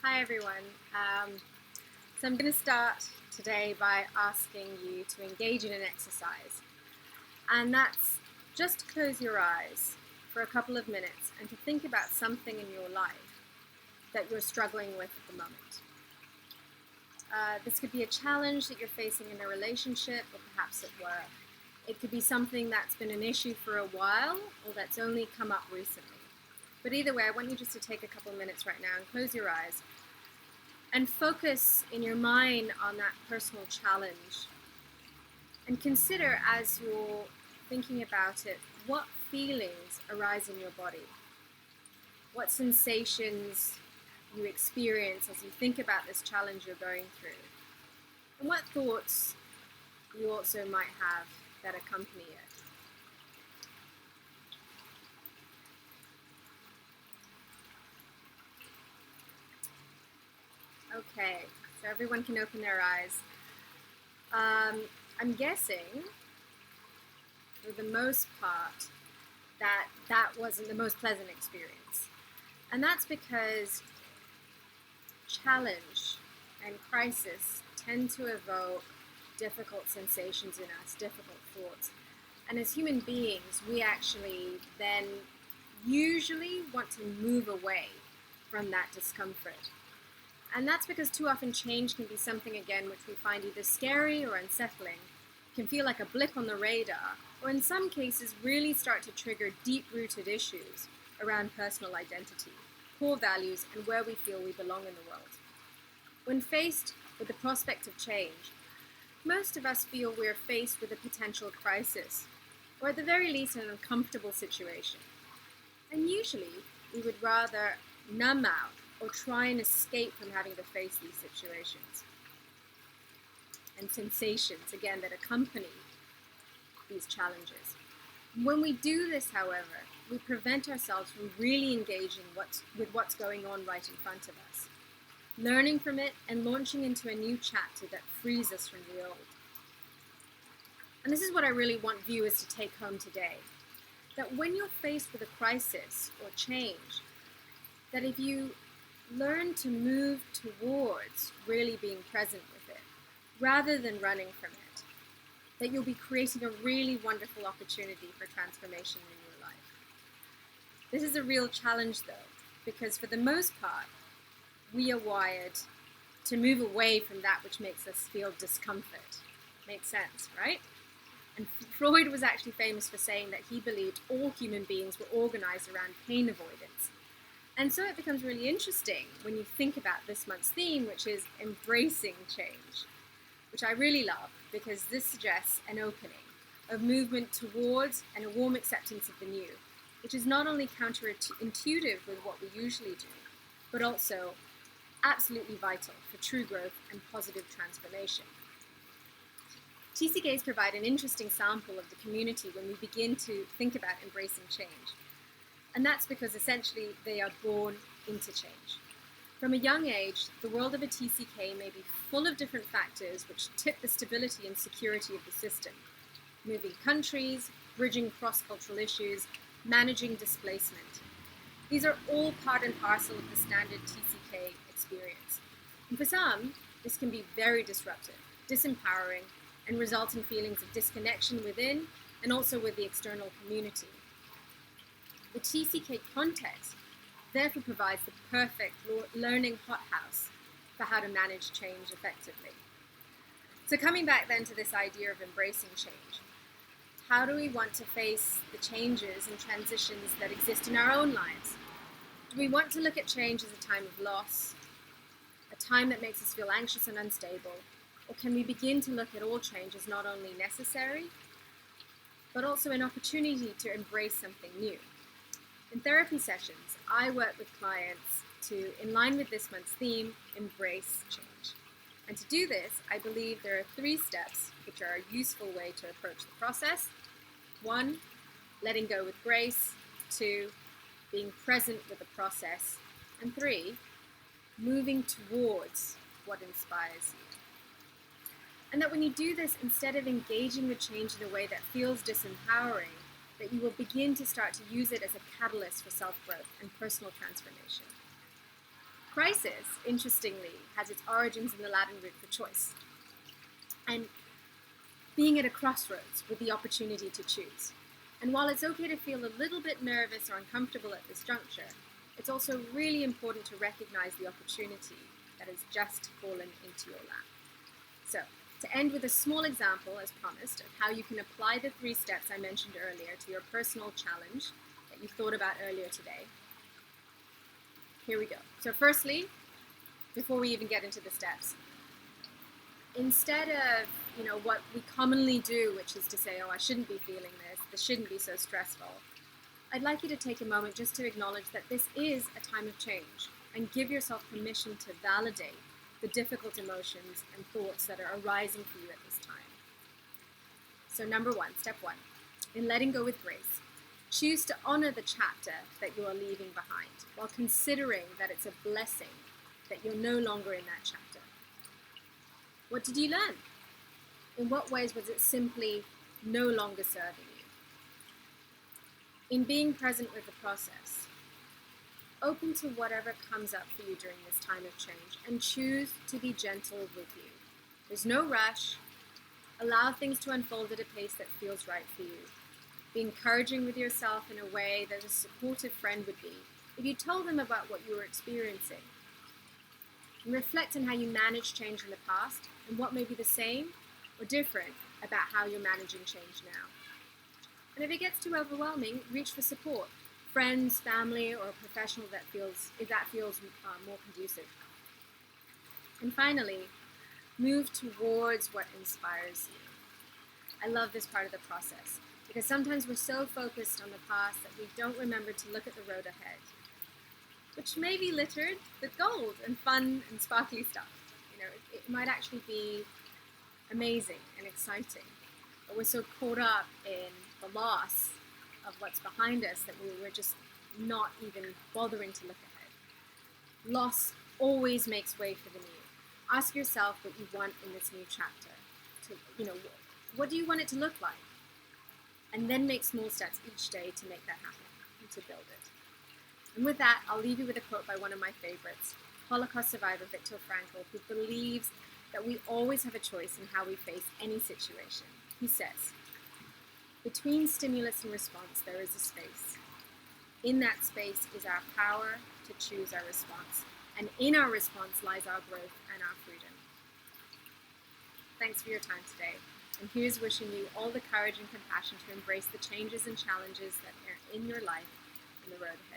Hi everyone. So I'm going to start today by asking you to engage in an exercise. And that's just to close your eyes for a couple of minutes and to think about something in your life that you're struggling with at the moment. This could be a challenge that you're facing in a relationship or perhaps at work. It could be something that's been an issue for a while or that's only come up recently. But either way, I want you just to take a couple of minutes right now and close your eyes and focus in your mind on that personal challenge. And consider, as you're thinking about it, what feelings arise in your body, what sensations you experience as you think about this challenge you're going through, and what thoughts you also might have that accompany it. Okay, so everyone can open their eyes. I'm guessing, for the most part, that wasn't the most pleasant experience. And that's because challenge and crisis tend to evoke difficult sensations in us, difficult thoughts. And as human beings, we actually then usually want to move away from that discomfort. And that's because too often change can be something, again, which we find either scary or unsettling, can feel like a blip on the radar, or in some cases really start to trigger deep-rooted issues around personal identity, core values, and where we feel we belong in the world. When faced with the prospect of change, most of us feel we're faced with a potential crisis, or at the very least an uncomfortable situation. And usually we would rather numb out or try and escape from having to face these situations and sensations, again, that accompany these challenges. When we do this, however, we prevent ourselves from really engaging with what's going on right in front of us, learning from it and launching into a new chapter that frees us from the old. And this is what I really want viewers to take home today, that when you're faced with a crisis or change, that if you learn to move towards really being present with it, rather than running from it, that you'll be creating a really wonderful opportunity for transformation in your life. This is a real challenge though, because for the most part, we are wired to move away from that which makes us feel discomfort. Makes sense, right? And Freud was actually famous for saying that he believed all human beings were organized around pain avoidance. And so it becomes really interesting when you think about this month's theme, which is embracing change, which I really love because this suggests an opening of movement towards and a warm acceptance of the new, which is not only counterintuitive with what we usually do, but also absolutely vital for true growth and positive transformation. TCKs provide an interesting sample of the community when we begin to think about embracing change. And that's because essentially they are born into change. From a young age, the world of a TCK may be full of different factors which tip the stability and security of the system. Moving countries, bridging cross-cultural issues, managing displacement. These are all part and parcel of the standard TCK experience. And for some, this can be very disruptive, disempowering, and result in feelings of disconnection within and also with the external community. The TCK context therefore provides the perfect learning hothouse for how to manage change effectively. So coming back then to this idea of embracing change, how do we want to face the changes and transitions that exist in our own lives? Do we want to look at change as a time of loss, a time that makes us feel anxious and unstable, or can we begin to look at all change as not only necessary, but also an opportunity to embrace something new? In therapy sessions, I work with clients to, in line with this month's theme, embrace change. And to do this, I believe there are 3 steps which are a useful way to approach the process. 1, letting go with grace. 2, being present with the process. And 3, moving towards what inspires you. And that when you do this, instead of engaging with change in a way that feels disempowering, that you will begin to start to use it as a catalyst for self-growth and personal transformation. Crisis, interestingly, has its origins in the Latin root for choice, and being at a crossroads with the opportunity to choose. And while it's okay to feel a little bit nervous or uncomfortable at this juncture, it's also really important to recognize the opportunity that has just fallen into your lap. So, to end with a small example, as promised, of how you can apply the 3 steps I mentioned earlier to your personal challenge that you thought about earlier today. Here we go. So firstly, before we even get into the steps, instead of, what we commonly do, which is to say, oh, I shouldn't be feeling this shouldn't be so stressful, I'd like you to take a moment just to acknowledge that this is a time of change and give yourself permission to validate the difficult emotions and thoughts that are arising for you at this time. So step 1, in letting go with grace, choose to honor the chapter that you are leaving behind while considering that it's a blessing that you're no longer in that chapter. What did you learn? In what ways was it simply no longer serving you? In being present with the process, open to whatever comes up for you during this time of change and choose to be gentle with you. There's no rush. Allow things to unfold at a pace that feels right for you. Be encouraging with yourself in a way that a supportive friend would be if you told them about what you were experiencing. And reflect on how you managed change in the past and what may be the same or different about how you're managing change now. And if it gets too overwhelming, reach for support. Friends, family, or a professional that feels more conducive. And finally, move towards what inspires you. I love this part of the process because sometimes we're so focused on the past that we don't remember to look at the road ahead, which may be littered with gold and fun and sparkly stuff. It might actually be amazing and exciting, but we're so caught up in the loss of what's behind us that we're just not even bothering to look ahead. Loss always makes way for the new. Ask yourself what you want in this new chapter. What do you want it to look like? And then make small steps each day to make that happen and to build it. And with that, I'll leave you with a quote by one of my favorites, Holocaust survivor Viktor Frankl, who believes that we always have a choice in how we face any situation. He says, between stimulus and response, there is a space. In that space is our power to choose our response. And in our response lies our growth and our freedom. Thanks for your time today. And here's wishing you all the courage and compassion to embrace the changes and challenges that are in your life and the road ahead.